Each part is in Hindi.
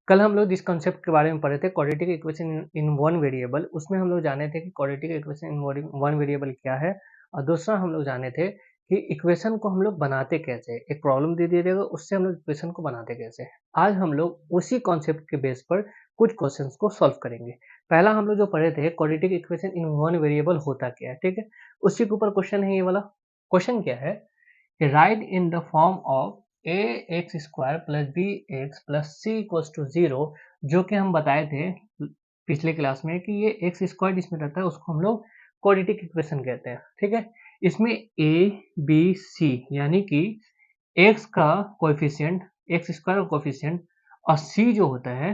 कल हम लोग जिस कॉन्सेप्ट के बारे में पढ़े थे quadratic equation in one variable, उसमें हम लोग जाने थे कि quadratic equation in one variable क्या है, और दूसरा हम लोग जाने थे कि इक्वेशन को हम लोग बनाते कैसे। एक प्रॉब्लम दे दिया जाएगा, उससे हम लोग इक्वेशन को बनाते कैसे। आज हम लोग उसी कॉन्सेप्ट के बेस पर कुछ क्वेश्चंस को सॉल्व करेंगे। पहला हम लोग जो पढ़े थे quadratic equation in one variable होता क्या है, ठीक है। उसी के ऊपर क्वेश्चन है ये वाला। क्वेश्चन क्या है, write in the form of a x square plus b x plus c equals to 0, जो कि हम बताए थे पिछले क्लास में कि ये एक्स स्क्वायर जिसमें रहता है उसको हम लोग क्वाड्रेटिक इक्वेशन कहते हैं, ठीक है। इसमें ए बी सी यानी कि एक्स का कोएफिशिएंट, एक्स स्क्वायर का कोएफिशिएंट, और सी जो होता है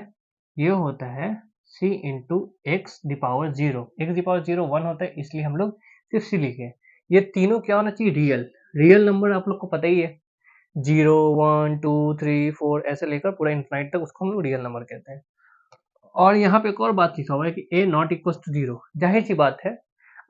ये होता है C into x the power 0। X the power 0 1 होता है, इसलिए हम लोग सिर्फ सी लिखे। ये तीनों क्या होना चाहिए, रियल नंबर। आप लोग को पता ही है 0 1 2 3 4 ऐसे लेकर पूरा इनफाइनाइट तक उसको हम लोग रियल नंबर कहते हैं। और यहाँ पे एक और बात लिखा हुआ है कि a नॉट इक्वल टू 0। जाहिर सी बात है,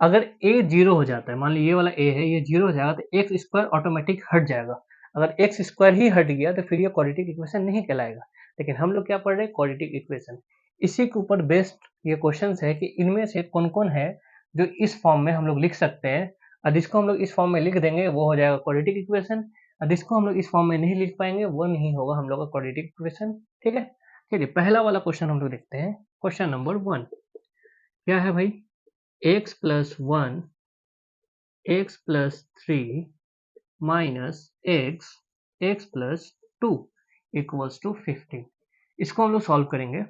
अगर a 0 हो जाता है, मान लीजिए ये वाला a है, ये 0 हो जाएगा तो एक्स स्क्वायर ऑटोमेटिक हट जाएगा। अगर एक्स स्क्वायर ही हट गया तो फिर ये क्वाड्रेटिक इक्वेशन नहीं कहलाएगा। लेकिन हम लोग क्या पढ़ रहे हैं, क्वाड्रेटिक इक्वेशन। इसी के ऊपर बेस्ड ये क्वेश्चन है कि इनमें से कौन कौन है जो इस फॉर्म में हम लोग लिख सकते हैं, और जिसको हम लोग इस फॉर्म में लिख देंगे वो हो जाएगा क्वाड्रेटिक इक्वेशन, और जिसको हम लोग इस फॉर्म में नहीं लिख पाएंगे वो नहीं होगा हम लोग का क्वाड्रेटिक इक्वेशन, ठीक है। चलिए पहला वाला क्वेश्चन हम लोग देखते हैं। क्वेश्चन नंबर 1 क्या है भाई, x plus 1 x plus 3 minus x x plus 2 equals to 15। इसको हम लोग सॉल्व करेंगे।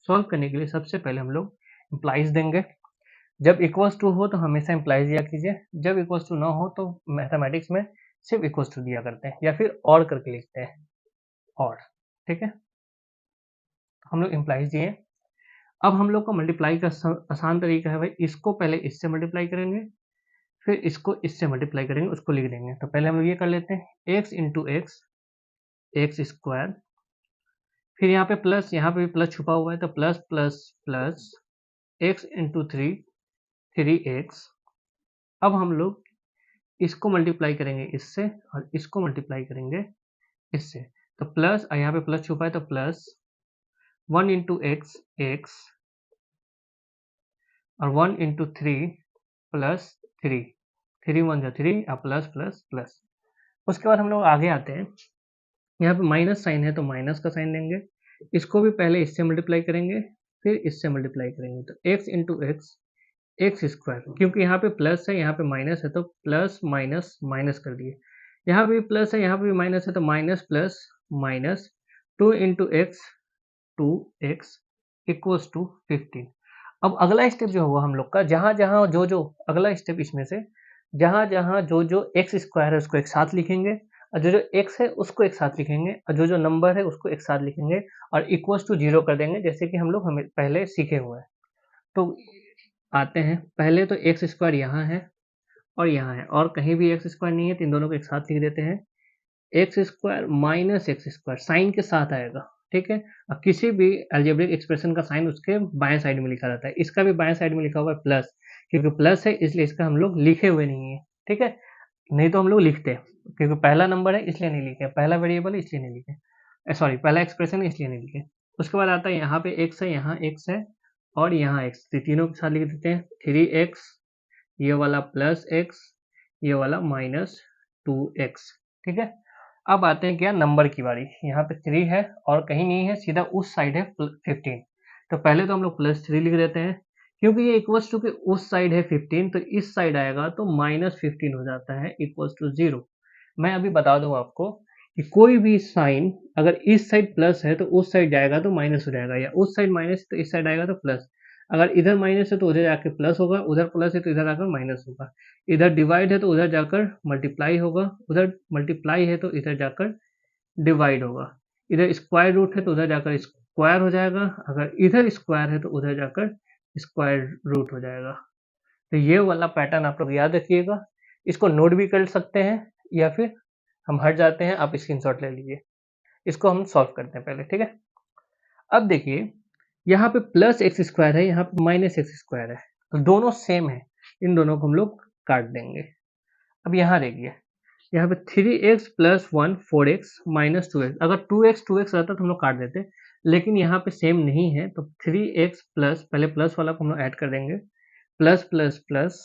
सॉल्व करने के लिए सबसे पहले हम लोग इम्प्लाइज देंगे। जब इक्वल्स टू हो तो हमेशा इम्प्लाइज दिया कीजिए, जब इक्वल्स टू ना हो तो मैथमेटिक्स में सिर्फ इक्वल्स टू दिया करते हैं या फिर और करके लिखते हैं, और, ठीक है। हम लोग इम्प्लाइज दिए। अब हम लोग को मल्टीप्लाई का आसान तरीका है भाई, इसको पहले इससे मल्टीप्लाई करेंगे, फिर इसको इससे मल्टीप्लाई करेंगे, उसको लिख देंगे। तो पहले हम लोग ये कर लेते हैं, x into x x square, फिर यहाँ पे प्लस, यहाँ पे भी प्लस छुपा हुआ है तो plus plus plus x into 3 3x। अब हम लोग इसको मल्टीप्लाई करेंगे इससे, और इसको मल्टीप्लाई करेंगे इससे। तो प्लस, यहाँ पे प्लस छुपा है तो प्लस 1 इंटू एक्स एक्स, और 1 इंटू 3 प्लस 3, 3 1 जा 3, और प्लस प्लस प्लस। उसके बाद हम लोग आगे आते हैं, यहाँ पे माइनस साइन है तो माइनस का साइन लेंगे, इसको भी पहले इससे मल्टीप्लाई करेंगे फिर इससे मल्टीप्लाई करेंगे। तो x into x x square, क्योंकि यहाँ पे प्लस है यहाँ पे माइनस है तो प्लस माइनस माइनस कर दिए, यहाँ पे भी प्लस है यहाँ पे भी माइनस है तो minus plus minus 2 into x 2x equals to 15। अब अगला स्टेप जो होगा हम लोग का, जहाँ जहाँ जो जो अगला स्टेप इसमें से जहाँ जहाँ जो जो एक्स स्क्वायर है उसको एक साथ लिखेंगे, और जो जो एक्स है उसको एक साथ लिखेंगे, और जो जो नंबर है उसको एक साथ लिखेंगे, और इक्वल्स टू 0 कर देंगे, जैसे कि हम लोग हमें पहले सीखे हुए हैं। तो आते हैं, पहले तो एक्स स्क्वायर यहाँ है और यहाँ है, और कहीं भी एक्स स्क्वायर नहीं है तो इन दोनों को एक साथ लिख देते हैं। X square minus x square sine के साथ आएगा, ठीक है। अब किसी भी अलजेब्रिक एक्सप्रेशन का साइन उसके बाएं साइड में लिखा रहता है, इसका भी बाएं साइड में लिखा हुआ है प्लस, क्योंकि प्लस है इसलिए इसका हम लोग लिखे हुए नहीं है, ठीक है। नहीं तो हम लोग लिखते हैं, क्योंकि पहला नंबर है इसलिए नहीं लिखे, पहला वेरिएबल है इसलिए नहीं लिखे, सॉरी पहला एक्सप्रेशन है इसलिए नहीं लिखे। उसके बाद आता है यहाँ पे एक्स है, यहाँ एक्स है, और यहाँ एक्स, तीनों के साथ लिख देते हैं 3x, ये वाला प्लस एक्स, ये वाला माइनस 2x, ठीक है। अब आते हैं क्या, नंबर की बारी। यहाँ पे 3 है और कहीं नहीं है, सीधा उस साइड है 15। तो पहले तो हम लोग +3 लिख देते हैं, क्योंकि ये इक्वल्स टू के उस साइड है 15 तो इस साइड आएगा तो -15 हो जाता है इक्वल्स टू 0। मैं अभी बता दूं आपको कि कोई भी साइन अगर इस साइड प्लस है तो उस साइड जाएगा तो माइनस हो जाएगा, या उस साइड माइनस तो इस साइड आएगा तो प्लस। अगर इधर माइनस है तो उधर जाकर प्लस होगा, उधर प्लस है तो इधर आकर माइनस होगा, इधर डिवाइड है तो उधर जाकर मल्टीप्लाई होगा, उधर मल्टीप्लाई है तो इधर जाकर डिवाइड होगा, इधर स्क्वायर रूट है तो उधर जाकर स्क्वायर हो जाएगा, अगर इधर स्क्वायर है तो उधर जाकर स्क्वायर रूट हो जाएगा। तो ये वाला पैटर्न आप लोग याद रखिएगा, इसको नोट भी कर सकते हैं या फिर हम हट जाते हैं, आप स्क्रीनशॉट ले लीजिए। इसको हम सॉल्व करते हैं पहले, ठीक है। अब देखिए यहाँ पे प्लस एक्स स्क्वायर है, यहाँ पे माइनस एक्स स्क्वायर है, तो दोनों सेम है, इन दोनों को हम लोग काट देंगे। अब यहाँ देखिए, यहाँ पे 3x plus 1 4x minus 2x, अगर 2x 2x रहता तो हम लोग काट देते, लेकिन यहाँ पे सेम नहीं है, तो 3x प्लस, पहले प्लस वाला को हम लोग ऐड कर देंगे, plus plus plus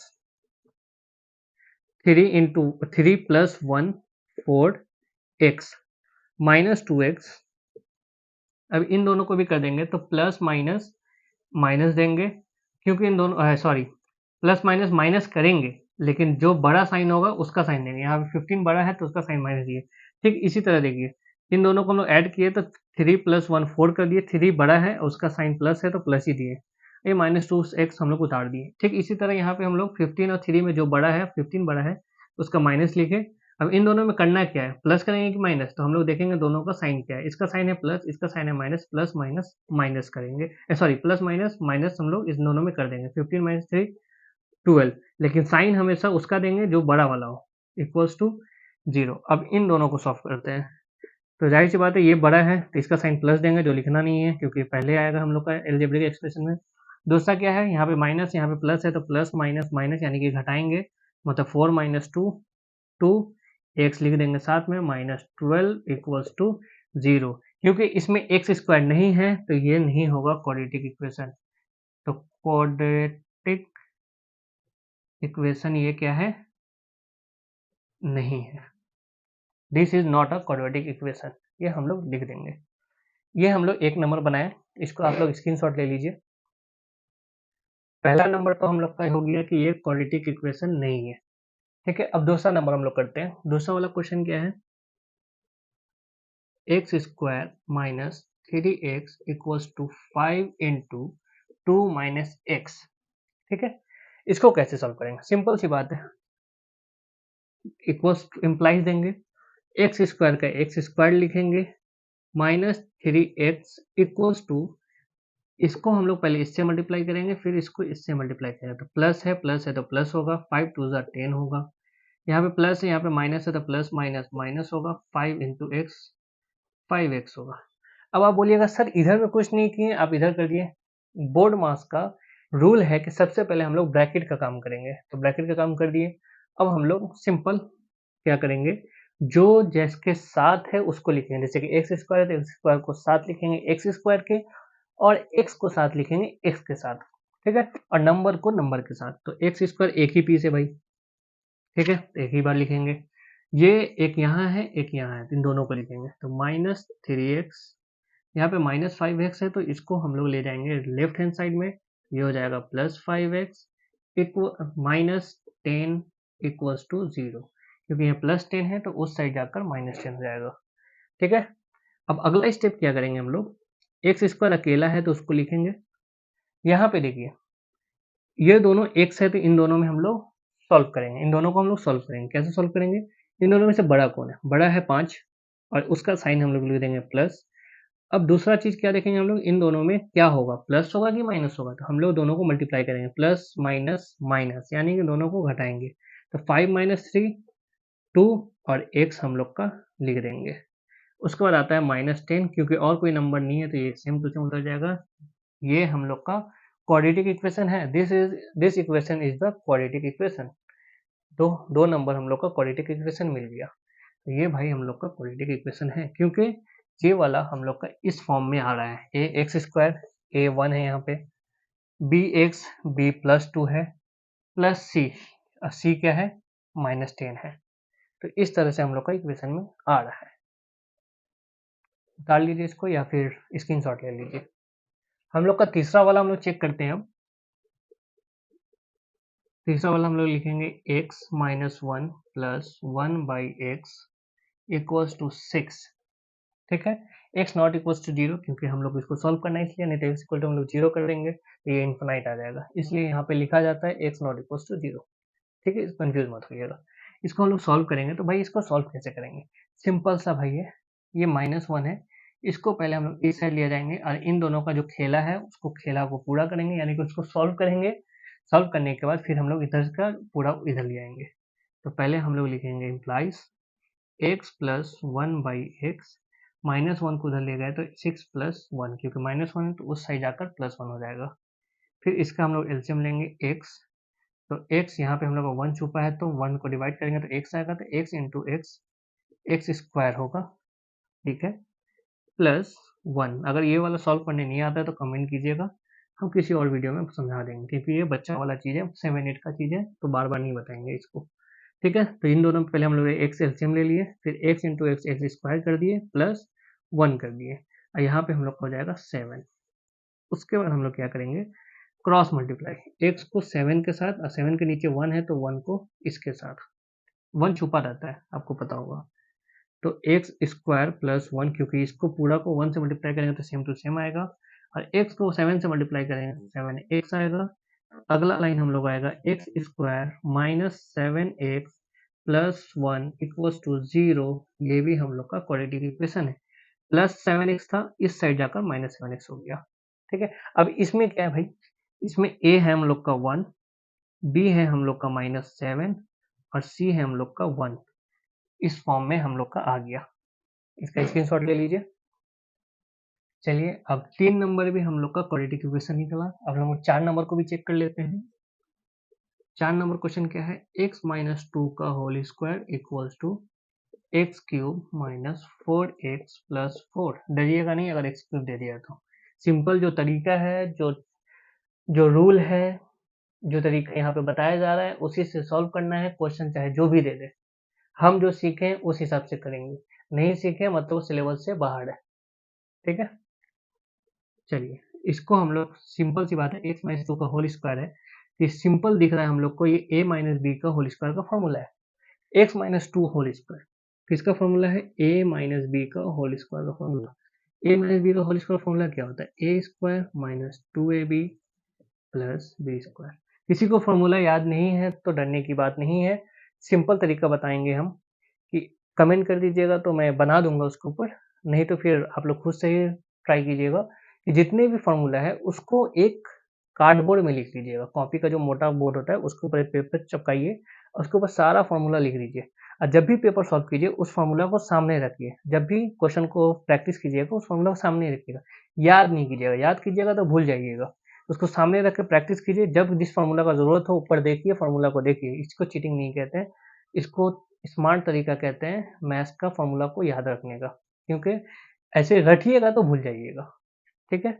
3 plus 1 4x minus 2x। अब इन दोनों को भी कर देंगे तो प्लस माइनस माइनस देंगे, क्योंकि इन दोनों सॉरी प्लस माइनस माइनस करेंगे, लेकिन जो बड़ा साइन होगा उसका साइन देंगे। यहाँ पे 15 बड़ा है तो उसका साइन माइनस दिए। ठीक इसी तरह देखिए, इन दोनों को हम लोग ऐड किए तो 3 प्लस 1 4 कर दिए, 3 बड़ा है उसका साइन प्लस है तो प्लस ही दिए, ये माइनस 2x हम लोग उतार दिए। ठीक इसी तरह यहाँ पे हम लोग 15 और 3 में जो बड़ा है, 15 बड़ा है उसका माइनस लिखे। अब इन दोनों में करना क्या है, प्लस करेंगे कि माइनस, तो हम लोग देखेंगे दोनों का साइन क्या है। इसका साइन है प्लस, इसका साइन है माइनस, प्लस माइनस माइनस करेंगे, सॉरी प्लस माइनस माइनस हम लोग इस दोनों में कर देंगे। 15 माइनस 3 12, लेकिन साइन हमेशा उसका देंगे जो बड़ा वाला हो, इक्वल्स टू 0। अब इन दोनों को सॉल्व करते हैं, तो जाहिर सी बात है ये बड़ा है तो इसका साइन प्लस देंगे, जो लिखना नहीं है क्योंकि पहले आएगा हम लोग का एलजेब्रिक एक्सप्रेशन में। दूसरा क्या है, यहाँ पे माइनस यहाँ पे प्लस है तो प्लस माइनस माइनस यानी कि घटाएंगे, मतलब 4 माइनस 2 2 एक्स लिख देंगे साथ में, माइनस 12 इक्वल्स टू 0। क्योंकि इसमें एक्स स्क्वायर नहीं है तो ये नहीं होगा क्वाड्रेटिक इक्वेशन। तो क्वाड्रेटिक इक्वेशन ये क्या है, नहीं है, this is not a quadratic equation, ये हम लोग लिख देंगे। ये हम लोग एक नंबर बनाए, इसको आप लोग स्क्रीनशॉट ले लीजिए। पहला नंबर तो हम लोग का हो गया कि ये क्वाड्रेटिक इक्वेशन नहीं है। ठीक है, अब दूसरा नंबर हम लोग करते हैं। दूसरा वाला क्वेश्चन क्या है, x square minus 3x equals to 5 into 2 minus x. ठीक है, इसको कैसे सॉल्व करेंगे, सिंपल सी बात है, इक्वल्स इम्प्लाइज देंगे, एक्स स्क्वायर का एक्स स्क्वायर लिखेंगे, माइनस 3x इक्वल्स टू, इसको हम लोग पहले इससे मल्टीप्लाई करेंगे फिर इसको इससे मल्टीप्लाई करेंगे, तो प्लस है तो प्लस होगा, 5 टू ज़ा 10 होगा, यहाँ पे प्लस है यहाँ पे माइनस है तो प्लस माइनस माइनस होगा, 5 इंटू एक्स 5x होगा। अब आप बोलिएगा सर इधर में कुछ नहीं किए आप इधर कर दिए, बोर्ड मास का रूल है कि सबसे पहले हम लोग ब्रैकेट का काम करेंगे, तो ब्रैकेट का काम कर दिए। अब हम लोग सिंपल क्या करेंगे, जो जिसके साथ है उसको लिखेंगे, जैसे कि एक्स स्क्वायर है तो एक्स स्क्वायर को साथ लिखेंगे एक्स स्क्वायर के, और एक्स को साथ लिखेंगे एक्स के साथ। ठीक है, और नंबर को नंबर के साथ, तो एक्स स्क्वायर एक ही पीस है भाई। ठीक है, तो एक ही बार लिखेंगे, ये एक यहाँ है एक यहाँ है, तो इन दोनों को लिखेंगे, तो माइनस 3x, यहाँ पे माइनस 5x है तो इसको हम लोग ले जाएंगे लेफ्ट हैंड साइड में, ये हो जाएगा plus 5x equal minus 10 equals to 0, क्योंकि ये प्लस 10 है तो उस साइड जाकर माइनस 10 हो जाएगा। ठीक है, अब अगला स्टेप क्या करेंगे हम लोग, एक्स स्क्वायर अकेला है तो उसको लिखेंगे, यहाँ पे देखिए ये दोनों x है तो इन दोनों में हम लोग सॉल्व करेंगे, इन दोनों को हम लोग सॉल्व करेंगे। कैसे सॉल्व करेंगे, इन दोनों में से बड़ा कौन है, बड़ा है 5 और उसका साइन हम लोग लिख देंगे प्लस। अब दूसरा चीज क्या देखेंगे हम लोग, इन दोनों में क्या होगा, प्लस होगा कि माइनस होगा, तो हम लोग दोनों को मल्टीप्लाई करेंगे, प्लस माइनस माइनस यानी कि दोनों को घटाएंगे, तो 5 माइनस 3 2 और x हम लोग का लिख देंगे। उसके बाद आता है माइनस 10, क्योंकि और कोई नंबर नहीं है तो ये सेम टू सेम उतर जाएगा। ये हम लोग का क्वाड्रेटिक इक्वेशन है, this equation is the quadratic equation. दो नंबर हम लोग का क्वाड्रेटिक इक्वेशन मिल गया, तो ये भाई हम लोग का क्वाड्रेटिक इक्वेशन है, क्योंकि ये वाला हम लोग का इस फॉर्म में आ रहा है, ए एक्स स्क्वायर ए 1 है यहाँ पे, बी एक्स बी प्लस 2 है, प्लस सी सी क्या है माइनस 10 है, तो इस तरह से हम लोग का इक्वेशन में आ रहा है। उतार लीजिए इसको या फिर स्क्रीनशॉट ले लीजिए। हम लोग का तीसरा वाला हम लोग चेक करते हैं। अब तीसरा वाला हम लोग लिखेंगे x minus 1 plus 1 by x equals to 6। ठीक है, x नॉट इक्वल्स टू 0, क्योंकि हम लोग इसको सॉल्व करना है इसलिए, नहीं तो x इक्वल टू हम लोग 0 कर देंगे तो ये इन्फिनाइट आ जाएगा, इसलिए यहाँ पे लिखा जाता है x नॉट इक्वल्स टू 0। ठीक है, कंफ्यूज मत होइएगा। इसको हम लोग सॉल्व करेंगे, तो भाई इसको सॉल्व कैसे करेंगे, सिंपल सा भाई है, ये माइनस 1 है, इसको पहले हम लोग इस साइड लिया जाएंगे और इन दोनों का जो खेला है उसको खेला को पूरा करेंगे, यानी कि उसको सॉल्व करेंगे। सॉल्व करने के बाद फिर हम लोग इधर का पूरा इधर ले आएंगे, तो पहले हम लोग लिखेंगे implies x plus 1 by x, minus 1 को उधर ले गए तो 6 प्लस 1, क्योंकि माइनस 1 है तो उस साइड जाकर प्लस 1 हो जाएगा। फिर इसका हम लोग एलसीएम लेंगे x, तो x यहाँ पे हम लोग का 1 छुपा है तो 1 को डिवाइड करेंगे तो x आएगा, तो x into x x square होगा। ठीक है, प्लस 1। अगर ये वाला सॉल्व करने नहीं आता है तो कमेंट कीजिएगा, हम किसी और वीडियो में समझा देंगे, क्योंकि ये बच्चा वाला चीज़ है, 7-8 का चीज़ है, तो बार-बार नहीं बताएँगे इसको। ठीक है? तो इन दोनों में पहले हम लोग ने एक्स एलसीएम ले लिए, फिर x into x x square कर दिए प्लस 1 कर दिए, और यहाँ पे हम लोग का हो जाएगा 7। उसके बाद हम लोग क्या करेंगे, क्रॉस मल्टीप्लाई, x को 7 के साथ, और 7 के नीचे 1 है तो 1 को इसके साथ, 1 छुपा रहता है, आपको पता होगा। तो एक्स स्क्वायर प्लस 1, क्योंकि इसको पूरा को 1 से मल्टीप्लाई करेंगे तो सेम टू सेम आएगा, और x को 7 से मल्टीप्लाई करेंगे तो 7x आएगा। अगला लाइन हम लोग आएगा x square minus 7x plus 1 equals to 0। ये भी हम लोग का क्वाड्रेटिक इक्वेशन है। प्लस 7x था, इस साइड जाकर माइनस 7x हो गया। ठीक है, अब इसमें क्या है भाई, इसमें a है हम लोग का 1, b है हम लोग का -7, और c है हम लोग का 1। इस फॉर्म में हम लोग का आ गया, इसका स्क्रीनशॉट ले लीजिए। चलिए, अब 3 नंबर भी हम लोग का क्वाड्रेटिक इक्वेशन निकला। अब हम लोग 4 नंबर को भी चेक कर लेते हैं। 4 नंबर क्वेश्चन क्या है, x माइनस 2 का whole square equals to x cube minus 4x plus 4। डरिएगा नहीं अगर एक्स क्यूब दे दिया तो। सिंपल जो तरीका है, जो जो रूल है, जो तरीका यहाँ पे बताया जा रहा है, उसी से सॉल्व करना है। क्वेश्चन चाहे जो भी दे दे, हम जो सीखें उस हिसाब से करेंगे। नहीं सीखे मतलब सिलेबस से बाहर है। ठीक है, चलिए, इसको हम लोग, सिंपल सी बात है, एक्स माइनस 2 का होल स्क्वायर है, ये सिंपल दिख रहा है हम लोग को, ये a माइनस बी का होल स्क्वायर का फॉर्मूला है। एक्स माइनस 2 होल स्क्वायर किसका फॉर्मूला है, a माइनस बी का होल स्क्वायर का फॉर्मूला। a माइनस बी का होल स्क्वायर फॉर्मूला क्या होता है, a square minus 2ab plus B square. किसी को फॉर्मूला याद नहीं है तो डरने की बात नहीं है, सिंपल तरीका बताएंगे हम, कि कमेंट कर दीजिएगा तो मैं बना दूंगा उसके ऊपर, नहीं तो फिर आप लोग खुद से ही ट्राई कीजिएगा कि जितने भी फॉर्मूला है उसको एक कार्डबोर्ड में लिख लीजिएगा। कॉपी का जो मोटा बोर्ड होता है उसके ऊपर एक पेपर चिपकाइए और उसके ऊपर सारा फॉर्मूला लिख दीजिए, और जब भी पेपर सॉल्व कीजिए उस फॉर्मूला को सामने रखिए। जब भी क्वेश्चन को प्रैक्टिस कीजिएगा उस फॉर्मूला को सामने रखिएगा, याद नहीं कीजिएगा, याद कीजिएगा तो भूल जाइएगा। उसको सामने रख के प्रैक्टिस कीजिए, जब जिस फॉर्मूला का जरूरत हो ऊपर देखिए, फॉर्मूला को देखिए। इसको चीटिंग नहीं कहते हैं, इसको स्मार्ट तरीका कहते हैं मैथ्स का फॉर्मूला को याद रखने का, क्योंकि ऐसे रटिएगा तो भूल जाइएगा। ठीक है,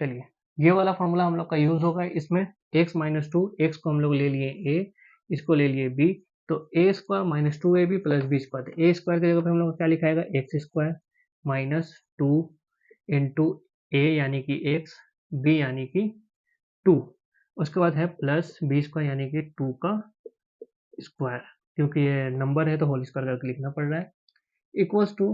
चलिए, ये वाला फॉर्मूला हम लोग का यूज होगा इसमें। x माइनस 2, एक्स को हम लोग ले लिए a, इसको ले लिए b, तो a square minus 2ab plus B square. तो a स्क्वायर की जगह पे हम लोग क्या लिखाएगा, x square minus 2 into a यानी कि x, b यानी कि 2, उसके बाद है प्लस बी स्क्वायर यानी कि 2 का स्क्वायर, क्योंकि ये नंबर है तो होल स्क्वायर करके लिखना पड़ रहा है, equals to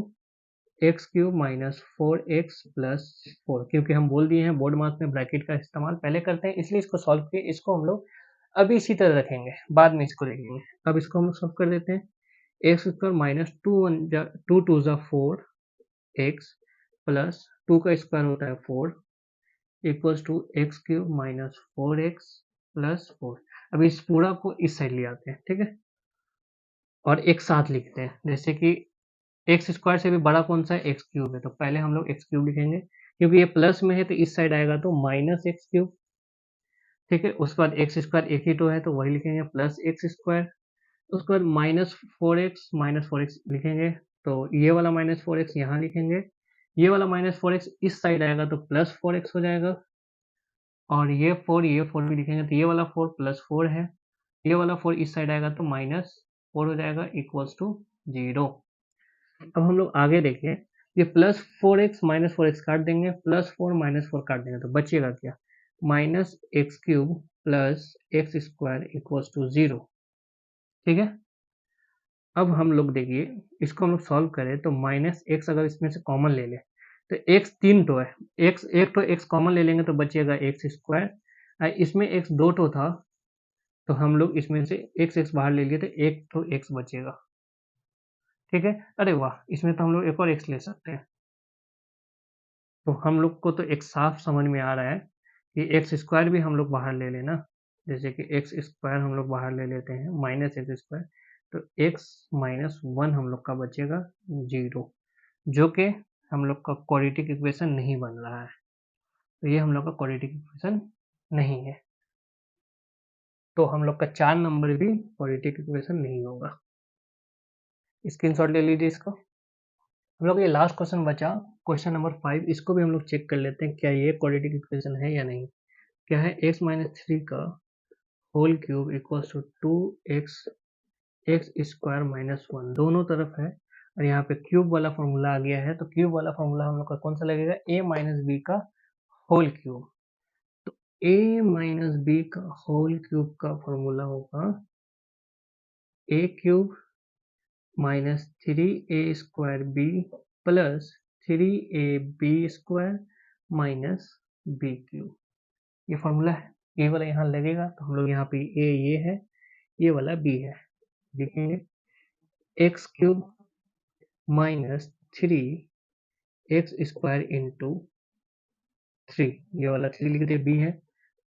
x cube minus 4x plus 4। क्योंकि हम बोल दिए हैं बोर्ड मार्क्स में ब्रैकेट का इस्तेमाल पहले करते हैं, इसलिए इसको सॉल्व किए। इसको हम लोग अभी इसी तरह रखेंगे, बाद में इसको देखेंगे। अब इसको हम लोग सॉल्व कर देते हैं। एक्स स्क्वायर माइनस 2 टू ज़ा 4x प्लस 2 का स्क्वायर होता है 4 equals to x cube minus 4x plus 4। अब इस पूरा को इस साइड ले आते हैं, ठीक है, और एक साथ लिखते हैं। जैसे कि एक्स स्क्वायर से भी बड़ा कौन सा है, एक्स क्यूब है, तो पहले हम लोग एक्स क्यूब लिखेंगे, क्योंकि ये प्लस में है तो इस साइड आएगा तो माइनस एक्स क्यूब। ठीक है, उसके बाद एक्स स्क्वायर एक ही तो है तो वही लिखेंगे प्लस एक्स स्क्वायर। उसके बाद माइनस फोर एक्स लिखेंगे, तो ये वाला माइनस 4x यहाँ लिखेंगे, ये वाला माइनस 4x इस साइड आएगा तो प्लस 4x हो जाएगा, और ये 4 भी लिखेंगे तो ये वाला 4 प्लस 4 है, ये वाला 4 इस साइड आएगा तो माइनस 4 हो जाएगा इक्वल्स टू 0। अब हम लोग आगे देखिए, ये प्लस 4x माइनस 4x काट देंगे, प्लस 4 माइनस 4 काट देंगे, तो बचेगा क्या, minus x cube plus x square equals to 0। ठीक है, अब हम लोग देखिए, इसको हम लोग सॉल्व करें तो माइनस एक्स अगर इसमें से कॉमन ले लें तो एक्स 3 तो है, एक्स एक तो एक्स कॉमन ले लेंगे तो बचेगा एक्स स्क्वायर, इसमें एक्स 2 तो था तो हम लोग इसमें से एक्स एक्स बाहर ले लिए तो एक तो एक्स बचेगा। ठीक है, अरे वाह, इसमें तो हम लोग एक और एक्स ले सकते हैं। तो हम लोग को तो एक साफ समझ में आ रहा है कि एक्स स्क्वायर भी हम लोग बाहर ले लेना। जैसे कि एक्स स्क्वायर हम लोग बाहर ले लेते हैं माइनस एक्स स्क्वायर, तो एक्स माइनस 1 हम लोग का बचेगा 0, जो कि हम लोग का क्वाड्रेटिक इक्वेशन नहीं बन रहा है, तो ये हम लोग का क्वाड्रेटिक इक्वेशन नहीं है, तो हम लोग का 4 नंबर भी क्वाड्रेटिक इक्वेशन नहीं होगा। स्क्रीनशॉट ले लीजिए इसको। हम लोग ये लास्ट क्वेश्चन बचा, क्वेश्चन नंबर 5, इसको भी हम लोग चेक कर लेते हैं क्या ये क्वाड्रेटिक इक्वेशन है या नहीं। क्या है, x माइनस थ्री का whole cube equals to 2x x square minus one, दोनों तरफ है और यहाँ पे क्यूब वाला फॉर्मूला आ गया है, तो क्यूब वाला फॉर्मूला हम लोग का कौन सा लगेगा, a माइनस बी का होल क्यूब। तो a माइनस बी का होल क्यूब का फॉर्मूला होगा a cube minus three a square b plus three a b square minus b cube, ये फॉर्मूला है। ये वाला यहाँ लगेगा तो हम लोग यहाँ पे a ये है, ये वाला b है, लिखेंगे x cube minus three x square into three, ये वाला थ्री लिख दिया, बी है,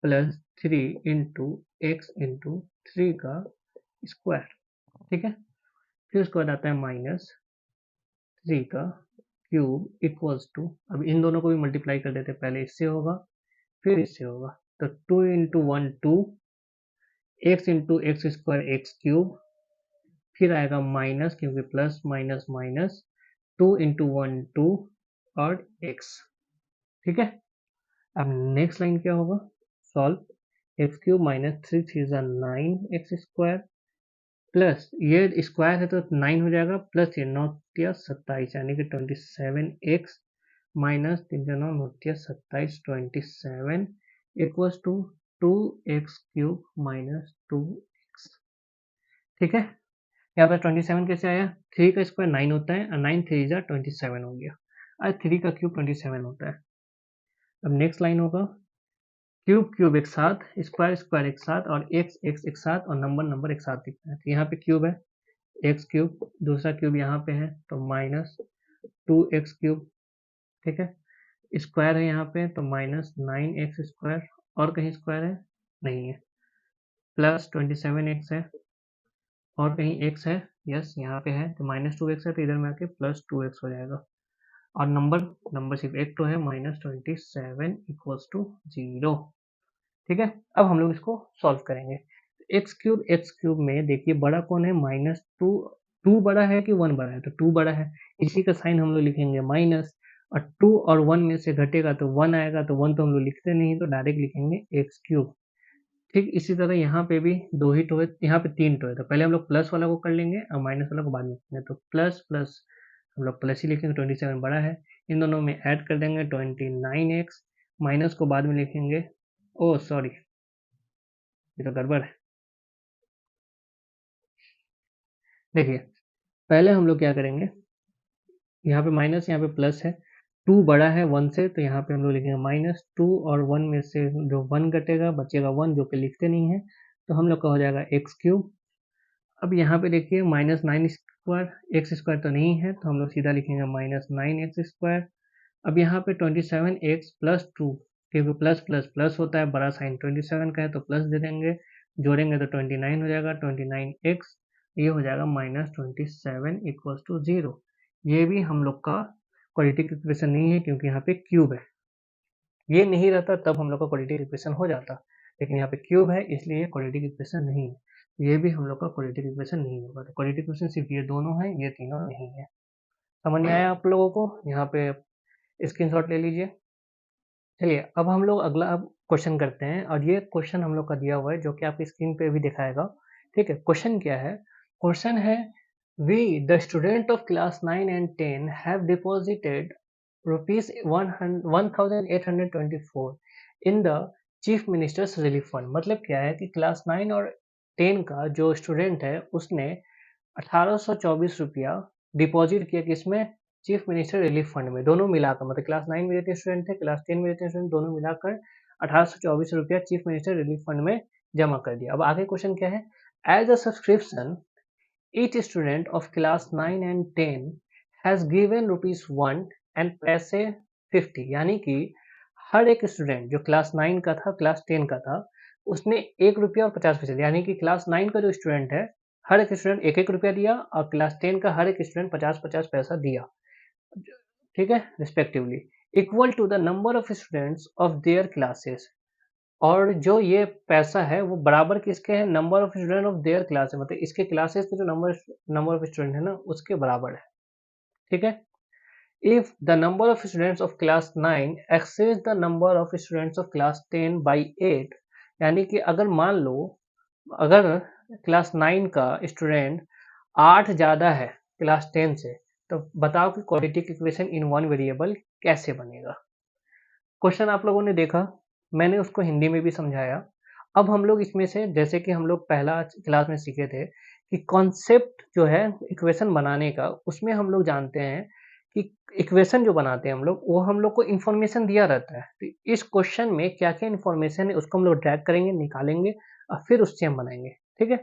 plus three into x into three का स्क्वायर, ठीक है। फिर उसके बाद आता है माइनस थ्री का क्यूब इक्वल्स टू, अब इन दोनों को भी मल्टीप्लाई कर देते हैं, पहले इससे होगा फिर इससे होगा, तो two into one two, x into x square x cube, फिर आएगा माइनस क्योंकि plus minus minus, two into one two और एक्स, ठीक है। अब नेक्स्ट लाइन क्या होगा, solve x cube minus three three ज़ा नाइन एक्स स्क्वायर प्लस ये स्क्वायर है तो नाइन हो जाएगा, प्लस ये नौ या सत्ताईस यानी कि 27x माइनस तीन नौ नौतिया सत्ताईस 27 equals to two x cube minus two x, ठीक है। यहाँ पर 27 कैसे आया, थ्री का स्क्वायर नाइन होता है और नाइन थ्री जा 27 हो गया, और थ्री का क्यूब 27 होता है। अब नेक्स्ट लाइन होगा क्यूब क्यूब एक साथ, स्क्वायर स्क्वायर एक साथ और एक्स एक्स एक साथ और नंबर नंबर एक साथ दिखता है, तो यहाँ पे क्यूब है एक्स क्यूब, दूसरा क्यूब यहाँ पे है तो माइनस टू एक्स क्यूब, ठीक है। स्क्वायर है यहाँ पे तो माइनस नाइन एक्स स्क्वायर, और कहीं स्क्वायर है नहीं है, प्लस 27x है, और कहीं x है, यस यहाँ पे है, तो माइनस टू एक्स है तो इधर में आके प्लस टू एक्स हो जाएगा, और नंबर नंबर सिर्फ एक तो है माइनस 27 इक्वल्स टू जीरो, ठीक है। अब हम लोग इसको सॉल्व करेंगे, एक्स क्यूब में देखिए बड़ा कौन है, माइनस टू, टू बड़ा है कि वन बड़ा है, तो टू बड़ा है, इसी का साइन हम लोग लिखेंगे माइनस, और टू और वन में से घटेगा तो वन आएगा, तो वन तो हम लोग लिखते नहीं तो डायरेक्ट लिखेंगे एक्स क्यूब, ठीक। इसी तरह यहाँ पे भी दो ही टो है, यहाँ पे तीन टो है, तो पहले हम लोग प्लस वाला को कर लेंगे और माइनस वाला को बाद में करेंगे, तो प्लस प्लस हम लोग प्लस ही लिखेंगे, 27 बड़ा है, इन दोनों में ऐड कर देंगे 29x, माइनस को बाद में लिखेंगे, ओ सॉरी ये तो गड़बड़ है, देखिए पहले हम लोग क्या करेंगे, यहाँ पे माइनस यहाँ पे प्लस है, टू बड़ा है वन से तो यहाँ पे हम लोग लिखेंगे माइनस टू, और वन में से जो वन घटेगा बचेगा वन जो कि लिखते नहीं है, तो हम लोग का हो जाएगा एक्स क्यूब। अब यहाँ पे देखिए minus nine square, x square तो नहीं है तो हम लोग सीधा लिखेंगे माइनस नाइन एक्स स्क्वायर। अब यहाँ पे 27x प्लस टू, क्योंकि प्लस प्लस प्लस होता है, बड़ा साइन 27 का है तो प्लस दे देंगे, जोड़ेंगे तो 29 हो जाएगा, 29x, ये हो जाएगा माइनस 27 इक्वल्स टू जीरो। ये भी हम लोग का क्वाड्रेटिक इक्वेशन नहीं है क्योंकि यहाँ पे क्यूब है, ये नहीं रहता तब हम लोग का क्वाड्रेटिक इक्वेशन हो जाता, लेकिन यहाँ पे क्यूब है इसलिए ये क्वाड्रेटिक इक्वेशन नहीं है, ये भी हम लोग का क्वाड्रेटिक इक्वेशन नहीं होगा, तो क्वाड्रेटिक इक्वेशन सिर्फ ये दोनों है, ये तीनों नहीं है। समझ में आया आप लोगों को, यहाँ पे स्क्रीनशॉट ले लीजिए। चलिए अब हम लोग अगला अब क्वेश्चन करते हैं, और ये क्वेश्चन हम लोग का दिया हुआ है जो कि आपकी स्क्रीन पे भी दिखाएगा, ठीक है। क्वेश्चन क्या है, क्वेश्चन है we the student of class 9 and 10 have deposited rupees 1824 in the chief minister's relief fund. मतलब क्या है कि क्लास 9 और 10 का जो स्टूडेंट है उसने 1824 रुपया डिपॉजिट किया किसमें, चीफ मिनिस्टर रिलीफ फंड में, दोनों मिलाकर, मतलब क्लास 9 में जितने स्टूडेंट थे क्लास 10 में जितने स्टूडेंट, दोनों मिलाकर 1824 रुपया चीफ मिनिस्टर रिलीफ फंड में जमा कर दिया। अब आगे क्वेश्चन क्या है, as a subscription each student of class 9 and 10 has given rupees 1 and पैसे 50, यानी कि हर एक स्टूडेंट जो क्लास 9 का था क्लास 10 का था उसने 1 रुपया और 50 पैसे, यानी कि क्लास 9 का जो स्टूडेंट है हर एक स्टूडेंट एक एक रुपया दिया और क्लास 10 का हर एक स्टूडेंट 50 पैसा दिया, ठीक है, respectively, equal to the number of students of their classes. और जो ये पैसा है वो बराबर किसके है, number of student of their class है, मतलब इसके क्लासेस के जो नंबर नंबर ऑफ स्टूडेंट है ना उसके बराबर है, ठीक है। if the number of students of class 9 exceeds the number of students of class 10 by 8, यानी कि अगर मान लो अगर क्लास 9 का स्टूडेंट 8 ज़्यादा है क्लास 10 से, तो बताओ कि quadratic equation in one variable कैसे बनेगा। क्वेश्चन आप लोगों ने देखा, मैंने उसको हिंदी में भी समझाया। अब हम लोग इसमें से जैसे कि हम लोग पहला क्लास में सीखे थे कि कॉन्सेप्ट जो है इक्वेशन बनाने का, उसमें हम लोग जानते हैं कि इक्वेशन जो बनाते हैं हम लोग, वो हम लोग को इन्फॉर्मेशन दिया रहता है। तो इस क्वेश्चन में क्या-क्या इन्फॉर्मेशन है उसको हम लोग ड्रैग करेंगे, निकालेंगे और फिर उससे हम बनाएंगे। ठीक है?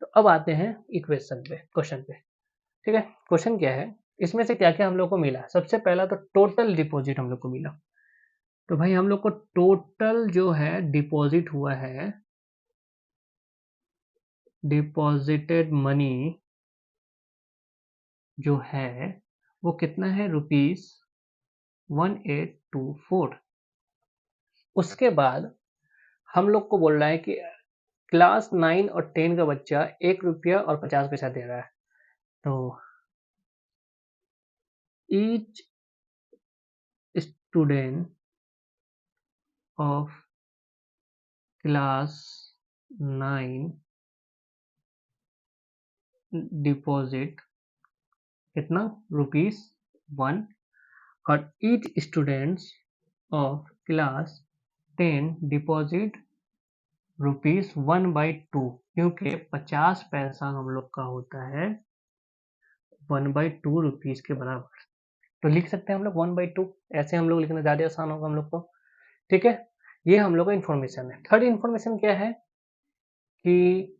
तो अब आते हैं इक्वेशन पे, क्वेश्चन पे। ठीक है? क्वेश्चन क्या है? इसमें से क्या-क्या हम लोग को मिला? सबसे पहला तो टोटल डिपॉजिट हम लोग को मिला। तो भाई हम लोग को टोटल जो है डिपॉजिट हुआ है, डिपॉजिटेड मनी जो है वो कितना है, रुपीज 1824। उसके बाद हम लोग को बोल रहा है कि क्लास 9 और 10 का बच्चा 1 रुपया और 50 पैसा दे रहा है। तो each student of class 9 deposit कितना, रुपीज 1, और each students of class 10 deposit rupees 1/2, क्योंकि 50 पैसा हम लोग का होता है 1/2 रुपीज के बराबर। तो लिख सकते हैं हम लोग 1/2, ऐसे हम लोग लिखना ज़्यादा आसान होगा हम लोग को। ठीक है, ये हम लोग का इन्फॉर्मेशन है। थर्ड इन्फॉर्मेशन क्या है कि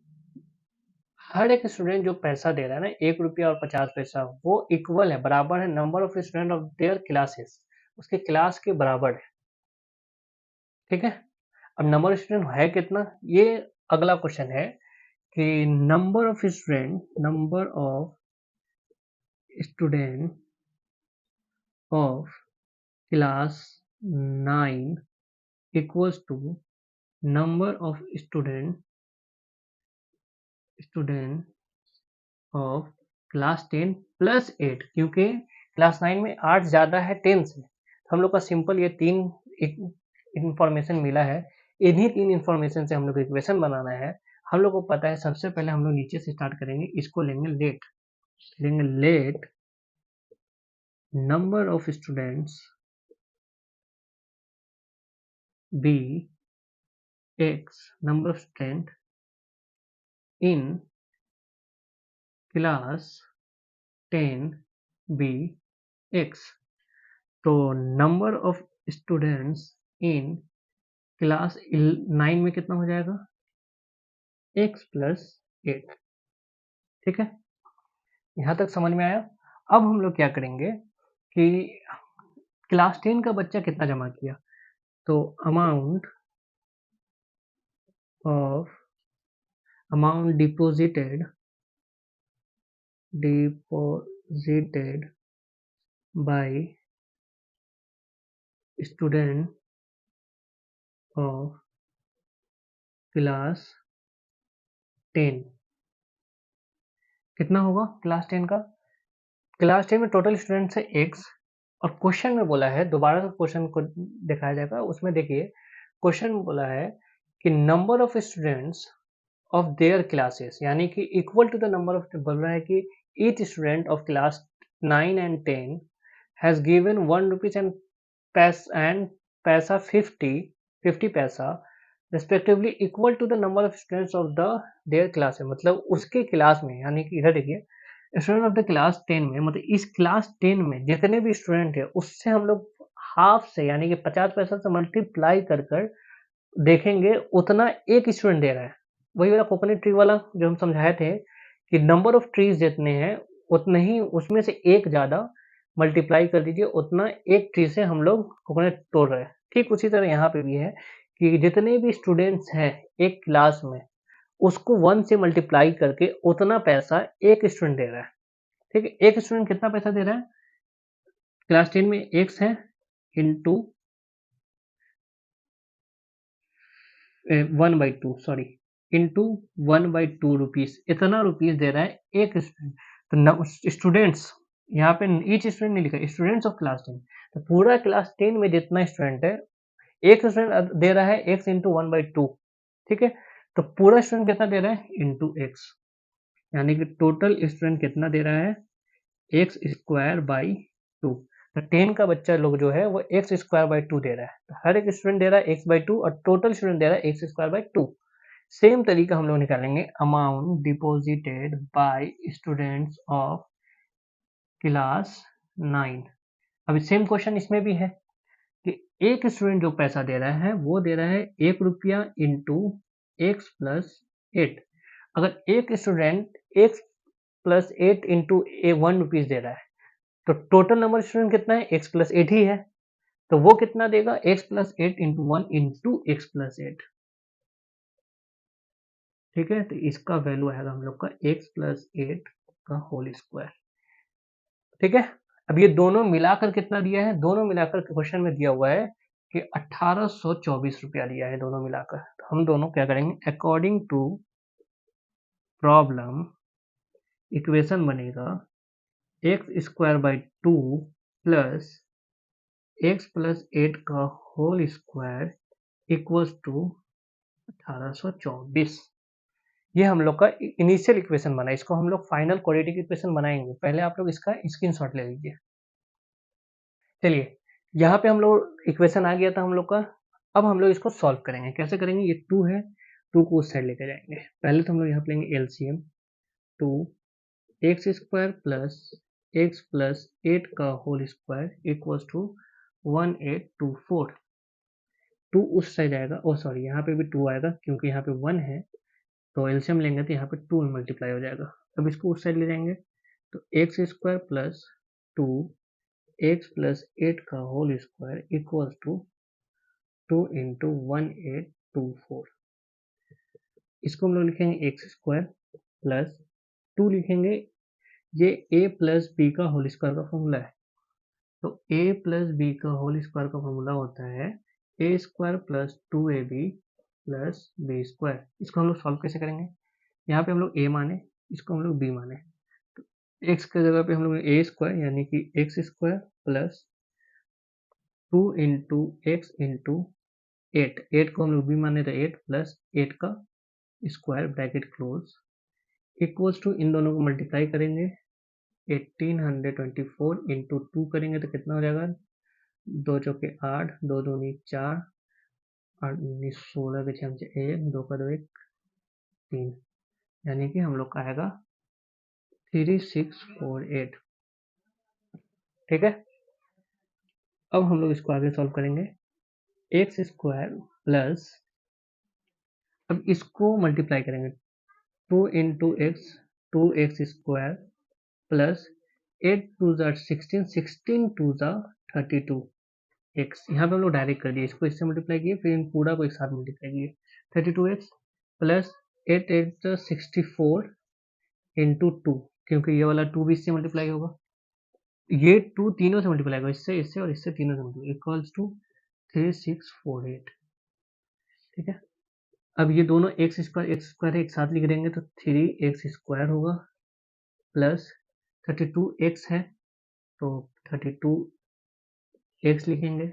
हर एक स्टूडेंट जो पैसा दे रहा है ना, 1 रुपया और 50 पैसा, वो इक्वल है, बराबर है number of student of their classes, उसके क्लास के बराबर है। ठीक है, अब नंबर ऑफ स्टूडेंट है कितना, ये अगला क्वेश्चन है कि number of student of class 9 equals to number of student of class 10 plus 8, क्योंकि क्लास 9 में 8 ज़्यादा है 10 से। तो हम लोग का सिंपल ये 3 इंफॉर्मेशन मिला है। इन्हीं 3 इंफॉर्मेशन से हम लोग को इक्वेशन बनाना है। हम लोग को पता है, सबसे पहले हम लोग नीचे से स्टार्ट करेंगे, इसको लेंगे let number of students be x, number of student in class 10 be x. तो number of students in class 9 में कितना हो जाएगा, x+8। ठीक है, यहाँ तक समझ में आया। अब हम लोग क्या करेंगे कि क्लास 10 का बच्चा कितना जमा किया, तो amount deposited bye student of class 10 कितना होगा, क्लास 10 का, क्लास 10 में टोटल स्टूडेंट्स है x, और क्वेश्चन में बोला है, दोबारा से क्वेश्चन को दिखाया जाएगा, उसमें देखिए क्वेश्चन में बोला है कि number of students of their classes, यानी कि equal to the number of, बोल रहा है कि each student of class 9 and 10 has given 1 rupees and पैसा 50 पैसा respectively equal to the number of students of the their class है। मतलब उसके क्लास में, यानी कि इधर देखिए स्टूडेंट ऑफ द क्लास 10 में, मतलब इस क्लास 10 में जितने भी स्टूडेंट है उससे हम लोग हाफ से, यानी कि 50 पैसा से मल्टीप्लाई कर कर देखेंगे उतना एक स्टूडेंट दे रहा है। वही वाला कोकोनट ट्री वाला जो हम समझाए थे कि नंबर ऑफ ट्रीज जितने हैं उतने ही उसमें से एक ज़्यादा मल्टीप्लाई कर दीजिए, उतना एक ट्री से हम लोग कोकोनट तोड़ रहे हैं। ठीक उसी तरह यहाँ पे भी है कि जितने भी स्टूडेंट्स हैं एक क्लास में, उसको 1 से मल्टीप्लाई करके उतना पैसा एक स्टूडेंट दे रहा है। ठीक है, एक स्टूडेंट कितना पैसा दे रहा है, क्लास 10 में x है इंटू 1/2, सॉरी, इंटू 1/2 रुपीज, इतना रुपीज दे रहा है एक स्टूडेंट। तो स्टूडेंट्स यहाँ पे ईच स्टूडेंट नहीं लिखा, स्टूडेंट्स ऑफ क्लास 10। तो पूरा क्लास 10 में जितना स्टूडेंट है, एक स्टूडेंट दे रहा है x इंटू 1/2, ठीक है। तो पूरा स्टूडेंट कितना दे रहा है इंटू एक्स, यानी कि टोटल स्टूडेंट कितना दे रहा है एक्स स्क्वायर बाई 2। तो 10 का बच्चा लोग जो है वो एक्स स्क्वायर बाई 2 दे रहा है। तो हर एक स्टूडेंट दे रहा है एक्स बाई 2 और टोटल स्टूडेंट दे रहा है एक्स स्क्वायर बाई 2। सेम तरीका हम लोग निकालेंगे amount deposited bye students of class 9। अभी सेम क्वेश्चन इसमें भी है कि एक स्टूडेंट जो पैसा दे रहा है वो दे रहा है 1 रुपया इंटू एक्स प्लस 8। अगर एक student x plus 8 into 1 rupees दे रहा है, तो टोटल नंबर स्टूडेंट कितना है एक्स प्लस 8 ही है। तो वो कितना देगा x plus 8 into 1 into x plus 8, ठीक है। तो इसका वैल्यू आएगा हम लोग का एक्स प्लस 8 का होल स्क्वायर, ठीक है। अब ये दोनों मिलाकर कितना दिया है, दोनों मिलाकर क्वेश्चन में दिया हुआ है कि 1824 रुपया दिया है दोनों मिलाकर। तो हम दोनों क्या करेंगे, अकॉर्डिंग टू प्रॉब्लम इक्वेशन बनेगा x square by 2 plus x plus 8 का होल स्क्वायर इक्वल्स टू 1824। ये हम लोग का इनिशियल इक्वेशन बना है, इसको हम लोग फाइनल क्वाड्रेटिक इक्वेशन बनाएंगे। पहले आप लोग इसका स्क्रीनशॉट ले लीजिए। चलिए, यहाँ पे हम लोग इक्वेशन आ गया था हम लोग का। अब हम लोग इसको सॉल्व करेंगे। कैसे करेंगे, ये 2 है, 2 को उस साइड लेकर जाएंगे। पहले तो हम लोग यहाँ पे लेंगे एलसीएम, 2 एक्स स्क्वायर प्लस 8 का होल स्क्वायर इक्वल्स टू 1824। 2 उस साइड आएगा, ओ सॉरी यहाँ पे भी 2 आएगा क्योंकि यहाँ पे 1 है, तो एलसीएम लेंगे तो यहाँ पे 2 में मल्टीप्लाई हो जाएगा। अब इसको उस साइड ले जाएंगे तो x square plus 2 x plus 8 का whole square equals to 2 into 1824। इसको हम लोग लिखेंगे एक्स स्क्वायर प्लस 2 लिखेंगे, ये a प्लस बी का होल स्क्वायर का फॉर्मूला है। तो a प्लस बी का होल स्क्वायर का फॉर्मूला होता है A square plus 2ab plus B square. इसको हम लोग सॉल्व कैसे करेंगे, यहाँ पे हम लोग a माने, इसको हम लोग b माने। तो x की जगह पे हम लोग a स्क्वायर यानी कि x square plus 2 into x into 8 को हम लोग b माने तो 8 प्लस 8 का square bracket close equals to, इन दोनों को मल्टीप्लाई करेंगे 1824 इंटू 2 करेंगे तो कितना हो जाएगा, 2 चौके 8, 2 दूनी 4, 8 दूनी 16 के 6 से 1, 2 का 2 1 3, यानी कि हम लोग का आएगा 3648, ठीक है। अब हम लोग इसको आगे सॉल्व करेंगे, एक्स स्क्वायर प्लस, अब इसको मल्टीप्लाई करेंगे 2 into x, 2x square plus 8 two ज़ा 16, 16 टू ज़ा 32 एक्स। यहाँ पे हम लोग डायरेक्ट कर दिए, इसको इससे मल्टीप्लाई किए, फिर इन पूरा को एक साथ मल्टीप्लाई किए, 32x प्लस 8 8 64 इंटू 2, क्योंकि ये वाला 2 भी इससे मल्टीप्लाई होगा, ये 2 तीनों से मल्टीप्लाई होगा, इससे इससे और इससे तीनों से मल्टीप्लाई, इक्वल्स टू 3648, ठीक है। अब ये दोनों एक्स स्क्वायर एक साथ लिख देंगे तो 3x स्क्वायर होगा प्लस 32x है तो 32x लिखेंगे,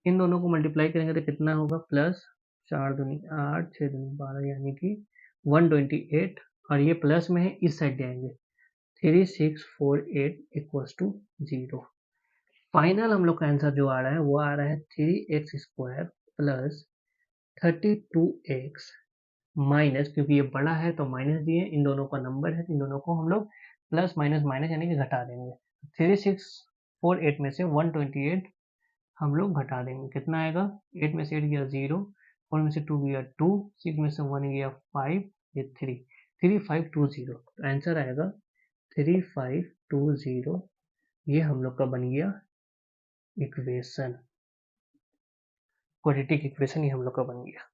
इन दोनों को मल्टीप्लाई करेंगे तो कितना होगा, प्लस 4 दूनी 8, 6 दूनी 12, यानी कि 128, और ये प्लस में है इस साइड जाएंगे 3648 इक्वल्स टू 0। फाइनल हम लोग का आंसर जो आ रहा है वो आ रहा है 3x square plus 32x minus, क्योंकि ये बड़ा है तो माइनस दिए, इन दोनों का नंबर है तो इन दोनों को हम लोग प्लस माइनस माइनस यानी कि घटा देंगे। 3648 में से 128 हम लोग घटा देंगे, कितना आएगा, 8 में से 8 गया 0, 4 में से 2 गया 2, 6 में से 1 गया 5, ये 3, 3520। तो आंसर आएगा 3520। ये हम लोग का बन गया इक्वेशन, क्वाड्रेटिक इक्वेशन ये हम लोग का बन गया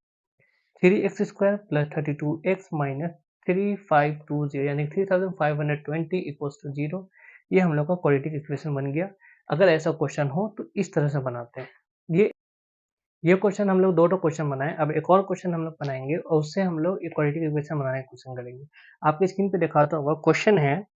3x square plus 32x minus 3520 यानी 3520 इक्वल्स टू 0। ये हम लोग का क्वाड्रेटिक इक्वेशन बन गया। अगर ऐसा क्वेश्चन हो तो इस तरह से बनाते हैं। ये क्वेश्चन हम लोग 2 क्वेश्चन बनाए, अब एक और क्वेश्चन हम लोग बनाएंगे और उससे हम लोग क्वाड्रेटिक इक्वेशन बनाने का क्वेश्चन करेंगे। आपके स्क्रीन पे दिखाता हुआ क्वेश्चन है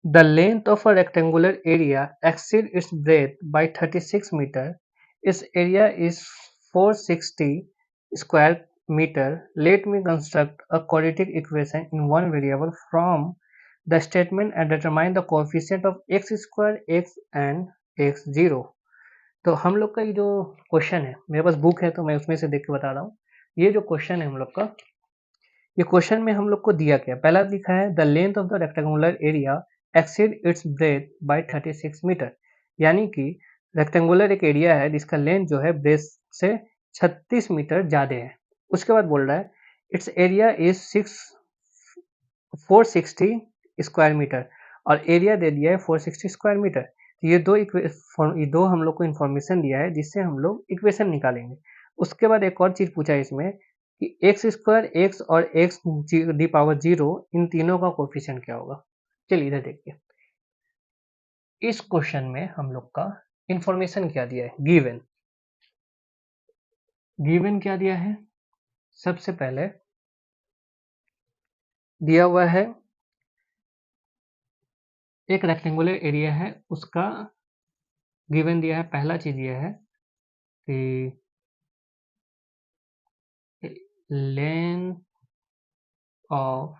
The length of a rectangular area exceeds its breadth by 36 meter. Its area is 460 square meter. Let me construct a quadratic equation in one variable from the statement and determine the coefficient of x square, x and x0. तो हम लोग का ये जो क्वेश्चन है, मेरे पास बुक है तो मैं उसमें से देख के बता रहा हूँ। ये जो क्वेश्चन है हम लोग का, ये क्वेश्चन में हम लोग को दिया क्या, पहला लिखा है the length of the rectangular area exceed its breadth by 36 metre, यानी कि रेक्टेंगुलर एक एरिया है जिसका लेंथ जो है ब्रेथ से 36 मीटर ज़्यादा है। उसके बाद बोल रहा है its area is 460 square metre और एरिया दे दिया है 460 स्क्वायर मीटर। तो ये दो हम लोग को इन्फॉर्मेशन दिया है जिससे हम लोग इक्वेशन निकालेंगे। उसके बाद एक और चीज़ पूछा है इसमें कि एक्स स्क्वायर, एक्स और एक्स दी पावर 0 इन तीनों का कोफिशिएंट क्या होगा। चलिए इधर देखिए, इस क्वेश्चन में हम लोग का इंफॉर्मेशन क्या दिया है, गिवन। गिवन क्या दिया है, सबसे पहले दिया हुआ है एक रेक्टेंगुलर एरिया है, उसका गिवन दिया है। पहला चीज यह है कि length of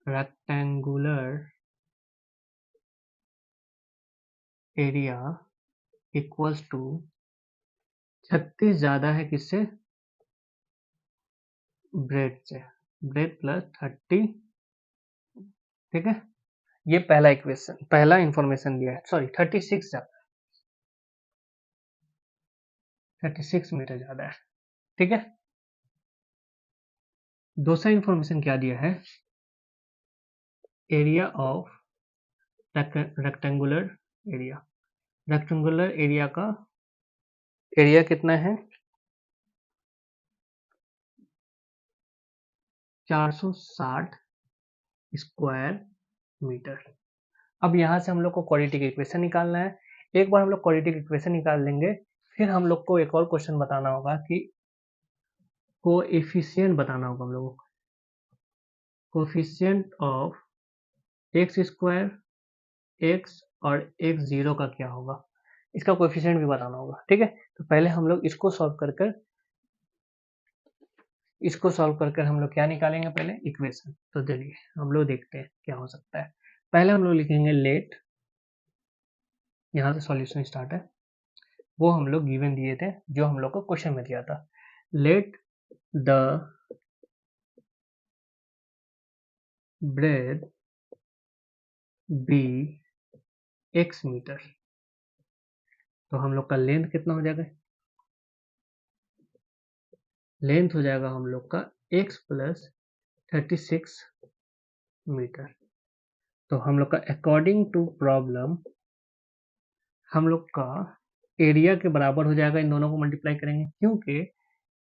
rectangular area equals to 36 ज्यादा है किससे, ब्रेड से, ब्रेड प्लस 30। ठीक है, ये पहला इक्वेशन, पहला इंफॉर्मेशन दिया है। सॉरी 36 ज्यादा, 36 मीटर ज्यादा है। ठीक है, दूसरा इंफॉर्मेशन क्या दिया है, area of rectangular area. Rectangular area का एरिया कितना है, 460 स्क्वायर मीटर। अब यहाँ से हम लोग को क्वाड्रेटिक इक्वेशन निकालना है। एक बार हम लोग क्वाड्रेटिक इक्वेशन निकाल लेंगे, फिर हम लोग को एक और क्वेश्चन बताना होगा कि कोएफिशिएंट बताना होगा हम लोगों को, coefficient of x square, x और एक्स जीरो का क्या होगा, इसका कोएफिशिएंट भी बताना होगा। ठीक है, तो पहले हम लोग इसको सॉल्व कर हम लोग क्या निकालेंगे, पहले इक्वेशन। तो चलिए हम लोग देखते हैं क्या हो सकता है। पहले हम लोग लिखेंगे लेट, यहाँ से सॉल्यूशन स्टार्ट है, वो हम लोग गिवन दिए थे जो हम लोग को क्वेश्चन में दिया था। Let the breadth be x metre, तो हम लोग का लेंथ कितना हो जाएगा, लेंथ हो जाएगा हम लोग का x प्लस 36 मीटर। तो हम लोग का अकॉर्डिंग टू प्रॉब्लम हम लोग का एरिया के बराबर हो जाएगा, इन दोनों को मल्टीप्लाई करेंगे, क्योंकि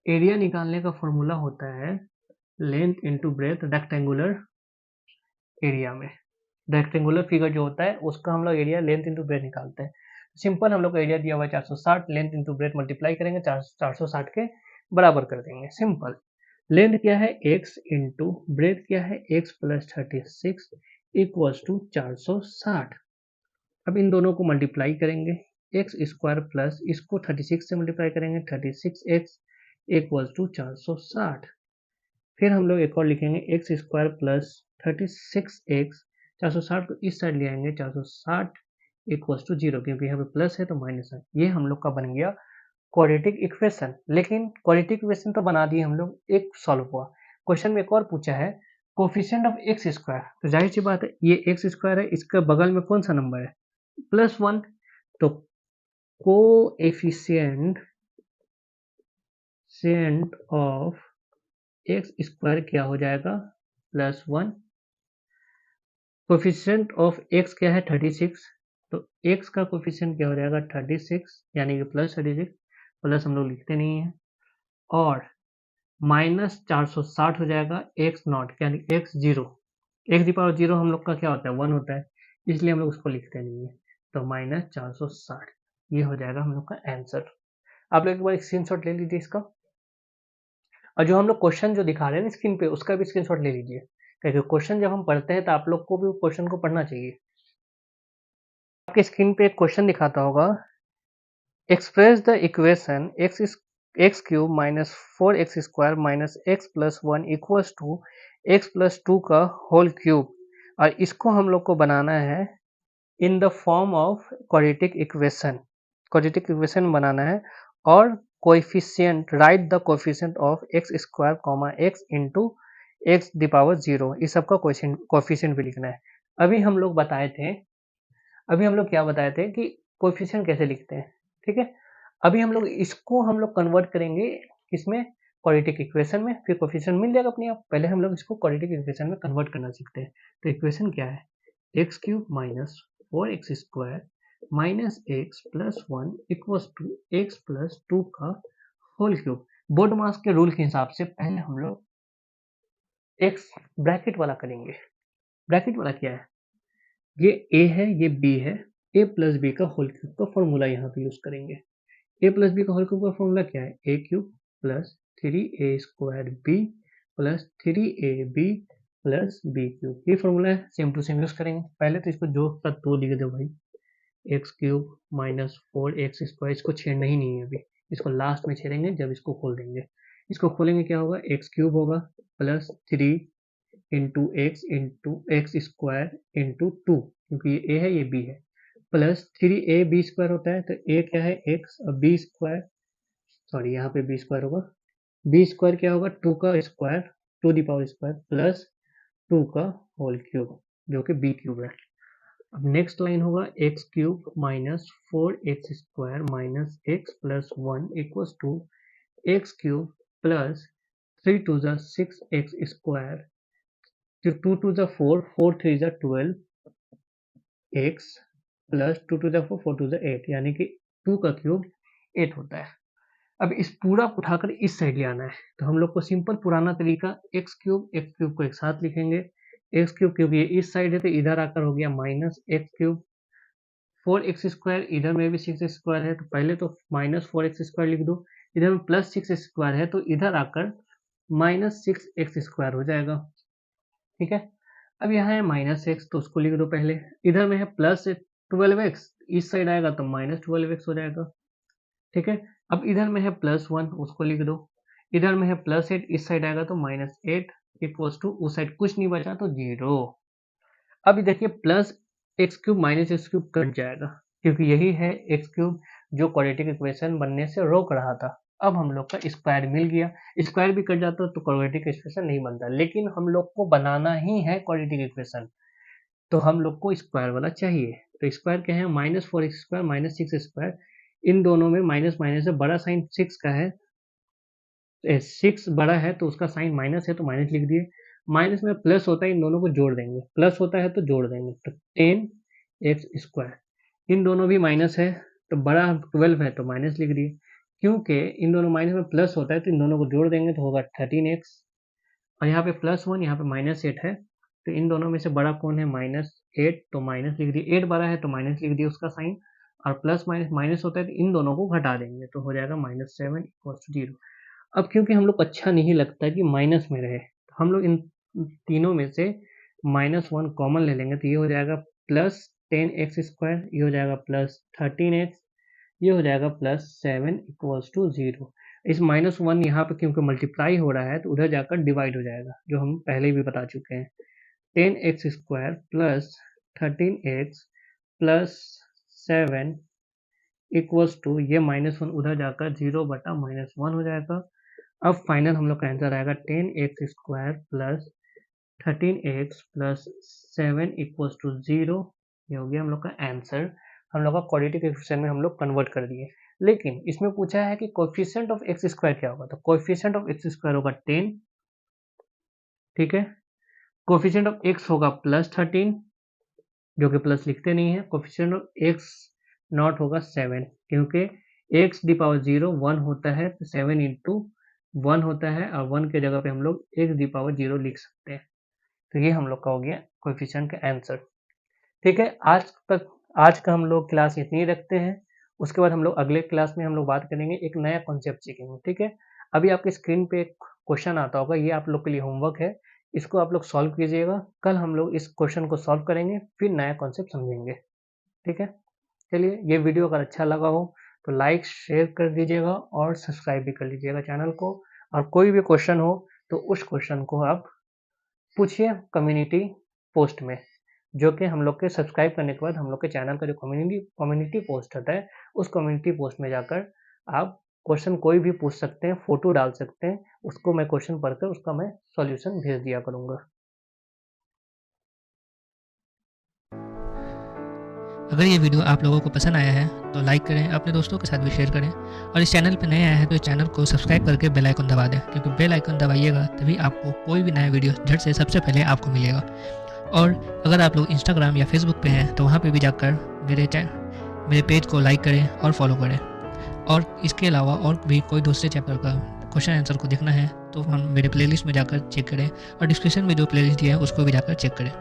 एरिया निकालने का फॉर्मूला होता है length into breadth rectangular area में। रेक्टेंगुलर फिगर जो होता है उसका हम लोग एरिया लेंथ इंटू ब्रेथ निकालते हैं। सिंपल, हम लोग का एरिया दिया हुआ है 460, लेंथ इंटू ब्रेथ मल्टीप्लाई करेंगे, 460 के बराबर कर देंगे। सिंपल, लेंथ क्या है x इंटू ब्रेथ क्या है x प्लस 36 इक्वल्स टू 460। अब इन दोनों को मल्टीप्लाई करेंगे, एक्स स्क्वायर प्लस इसको 36 से मल्टीप्लाई करेंगे, 36x इक्वल्स टू 460। फिर हम लोग एक और लिखेंगे एक्स स्क्वायर प्लस 36x, 460 को इस साइड ले आएंगे, 460 इक्वल्स टू 0, क्योंकि यहाँ पे प्लस है तो माइनस है। ये हम लोग का बन गया क्वाड्रेटिक इक्वेशन। लेकिन क्वाड्रेटिक इक्वेशन तो बना दिए हम लोग, एक सॉल्व हुआ। क्वेश्चन में एक और पूछा है कोफिशिएंट ऑफ एक्स स्क्वायर, तो जाहिर सी बात है ये एक्स स्क्वायर है, इसके बगल में कौन सा नंबर है, +1, तो कोएफिशिएंट ऑफ एक्स स्क्वायर क्या हो जाएगा, +1। कोफिशिएंट ऑफ एक्स क्या है 36, तो एक्स का कोफिशिएंट क्या हो जाएगा 36, यानी कि +36, प्लस हम लोग लिखते नहीं है, और माइनस 460 हो जाएगा एक्स नॉट, यानी x zero, x the power zero हम लोग का क्या होता है 1 होता है, इसलिए हम लोग उसको लिखते नहीं है। तो माइनस 460, ये हो जाएगा हम लोग का आंसर। आप लोग एक बार स्क्रीनशॉट ले लीजिए इसका, और जो हम लोग क्वेश्चन जो दिखा रहे हैं ना स्क्रीन पे, उसका भी स्क्रीनशॉट ले लीजिए, क्योंकि क्वेश्चन जब हम पढ़ते हैं तो आप लोग को भी क्वेश्चन को पढ़ना चाहिए। आपके स्क्रीन पे एक क्वेश्चन दिखाता होगा, express the equation x cube minus 4x² minus x plus 1 equals to x plus 2 का होल क्यूब, और इसको हम लोग को बनाना है in the form of quadratic equation. Quadratic equation बनाना है और coefficient, right the coefficient of x square comma x into x the power 0, इस सब का कोएफिशिएंट भी लिखना है। अभी हम लोग बताए थे, अभी हम लोग क्या बताए थे कि कोएफिशिएंट कैसे लिखते हैं, ठीक है। अभी हम लोग इसको हम लोग कन्वर्ट करेंगे किसमें, क्वाड्रेटिक इक्वेशन में, फिर कोएफिशिएंट मिल जाएगा अपने आप। पहले हम लोग इसको क्वाड्रेटिक इक्वेशन में कन्वर्ट करना सीखते हैं। तो इक्वेशन क्या है, x cube minus 4x² minus x plus 1 equals to x plus 2 का होल क्यूब। बोर्ड मास के रूल के हिसाब से पहले हम लोग एक्स ब्रैकेट वाला करेंगे। ब्रैकेट वाला क्या है, ये ए है, ये बी है, ए प्लस बी का होल क्यूब का फॉर्मूला यहाँ पे यूज करेंगे। ए प्लस बी का होल क्यूब का फॉर्मूला क्या है, A cube plus 3a² B plus 3ab प्लस बी क्यूब, ये फॉर्मूला है, सेम टू सेम यूज करेंगे। पहले तो इसको जो का तो लिख दो भाई, एक्स क्यूब माइनस 4x², इसको छेड़ना ही नहीं है अभी, इसको लास्ट में छेड़ेंगे जब इसको खोल देंगे। इसको खोलेंगे क्या होगा, एक्स क्यूब होगा plus 3 into x square into 2, क्योंकि ये ए है ये बी है, प्लस 3ab² होता है, तो ए क्या है एक्स, और बी स्क्वायर, सॉरी यहाँ पे बी स्क्वायर होगा, बी स्क्वायर क्या होगा 2 का square, 2 the power square plus 2 का होल क्यूब, जो कि बी क्यूब है। अब नेक्स्ट लाइन होगा x cube minus 4x² minus x plus 1 equals to x cube plus 3 two ज़ा 6x², 2 टू ज़ा 4, 4 3 ज़ा 12 एक्स प्लस 2 टू ज़ा 4, 4 टू ज़ा 8, यानी कि 2 का क्यूब 8 होता है। अब इस पूरा उठाकर इस साइड ले आना है, तो हम लोग को सिंपल पुराना तरीका एक्स क्यूब को एक साथ लिखेंगे, एक्स क्यूब क्योंकि ये इस साइड है तो इधर आकर हो गया माइनस एक्स क्यूब, 4x² इधर में भी 6x² है तो पहले तो माइनस 4x² लिख दो, इधर में प्लस 6x² है तो इधर आकर माइनस 6x² हो जाएगा, ठीक है। अब यहाँ है माइनस एक्स तो उसको लिख दो पहले, इधर में है प्लस 12x, इस साइड आएगा तो माइनस 12x हो जाएगा, ठीक है। अब इधर में है प्लस 1, उसको लिख दो, इधर में है प्लस 8, इस साइड आएगा तो माइनस 8 इक्वल्स टू, उस साइड कुछ नहीं बचा तो 0। अब देखिए plus x cube minus x cube cut जाएगा, क्योंकि यही है एक्स क्यूब जो क्वाड्रेटिक इक्वेशन बनने से रोक रहा था। अब हम लोग का स्क्वायर मिल गया, स्क्वायर भी कट जाता तो क्वाड्रेटिक इक्वेशन नहीं बनता, लेकिन हम लोग को बनाना ही है क्वाड्रेटिक इक्वेशन, तो हम लोग को स्क्वायर वाला चाहिए। तो स्क्वायर क्या है, माइनस 4x² माइनस 6x², इन दोनों में माइनस माइनस है, बड़ा साइन 6 का है, 6 बड़ा है तो उसका साइन माइनस है तो माइनस लिख दिए, माइनस में प्लस होता है इन दोनों को जोड़ देंगे, प्लस होता है तो जोड़ देंगे, तो 10x², इन दोनों भी माइनस है तो बड़ा 12 है तो माइनस लिख दिए, क्योंकि इन दोनों माइनस में प्लस होता है तो इन दोनों को जोड़ देंगे तो होगा 13x, और यहाँ पे प्लस 1 यहाँ पे माइनस 8 है, तो इन दोनों में से बड़ा कौन है, माइनस 8, तो माइनस लिख दिए, 8 बड़ा है तो माइनस लिख दिए उसका साइन, और प्लस माइनस माइनस होता है तो इन दोनों को घटा देंगे तो हो जाएगा -7 इक्वल टू 0। अब क्योंकि हम लोग को अच्छा नहीं लगता कि माइनस में रहे, तो हम लोग इन तीनों में से -1 कॉमन ले लेंगे, तो ये हो जाएगा प्लस 10x², ये हो जाएगा प्लस 13x, ये हो जाएगा प्लस 7 इक्वल्स टू 0। इस -1 यहाँ पे क्योंकि मल्टीप्लाई हो रहा है तो उधर जाकर डिवाइड हो जाएगा, जो हम पहले भी बता चुके हैं, 10x² plus 13x plus 7 equals to, ये -1 उधर जाकर 0/-1 हो जाएगा। अब फाइनल हम लोग का आंसर आएगा 10x² plus 13x plus 7 equals to 0, ये हो गया हम लोग का आंसर। हम लोग का क्वाड्रेटिक इक्वेशन में हम लोग कन्वर्ट कर दिए, लेकिन इसमें पूछा है कि कोएफिशिएंट ऑफ x² क्या होगा, तो कोएफिशिएंट ऑफ x² होगा 10, ठीक है। कोएफिशिएंट ऑफ x होगा प्लस 13, जो कि प्लस लिखते नहीं है, कोएफिशिएंट ऑफ x नॉट होगा 7, क्योंकि x दी पावर 0 1 होता है तो 7 इंटू 1 होता है, और 1 के जगह पे हम लोग x दी पावर 0 लिख सकते हैं, तो ये हम लोग का हो गया कोएफिशिएंट का आंसर, ठीक है। आज का हम लोग क्लास इतनी ही रखते हैं, उसके बाद हम लोग अगले क्लास में हम लोग बात करेंगे, एक नया कॉन्सेप्ट सीखेंगे, ठीक है। अभी आपके स्क्रीन पे एक क्वेश्चन आता होगा, ये आप लोग के लिए होमवर्क है इसको आप लोग सॉल्व कीजिएगा। कल हम लोग इस क्वेश्चन को सॉल्व करेंगे, फिर नया कॉन्सेप्ट समझेंगे। ठीक है? चलिए, ये वीडियो अगर अच्छा लगा हो तो लाइक शेयर कर दीजिएगा और सब्सक्राइब भी कर लीजिएगा चैनल को। और कोई भी क्वेश्चन हो तो उस क्वेश्चन को आप पूछिए कम्युनिटी पोस्ट में, जो कि हम लोग के सब्सक्राइब करने के बाद हम लोग के चैनल का जो कम्युनिटी पोस्ट होता है, उस कम्युनिटी पोस्ट में जाकर आप क्वेश्चन कोई भी पूछ सकते हैं, फोटो डाल सकते हैं, उसको मैं क्वेश्चन पढ़कर उसका मैं सॉल्यूशन भेज दिया करूँगा। अगर ये वीडियो आप लोगों को पसंद आया है तो लाइक करें, अपने दोस्तों के साथ भी शेयर करें, और इस चैनल पर नए आए हैं तो इस चैनल को सब्सक्राइब करके बेल आइकन दबा दें, क्योंकि बेल आइकन दबाइएगा तभी आपको कोई भी नया वीडियो झट से सबसे पहले आपको मिलेगा। और अगर आप लोग इंस्टाग्राम या फेसबुक पे हैं तो वहाँ पे भी जाकर मेरे पेज को लाइक करें और फॉलो करें। और इसके अलावा और भी कोई दूसरे चैप्टर का क्वेश्चन आंसर को देखना है तो हम मेरे प्लेलिस्ट में जाकर चेक करें, और डिस्क्रिप्शन में जो प्लेलिस्ट दिया है उसको भी जाकर चेक करें।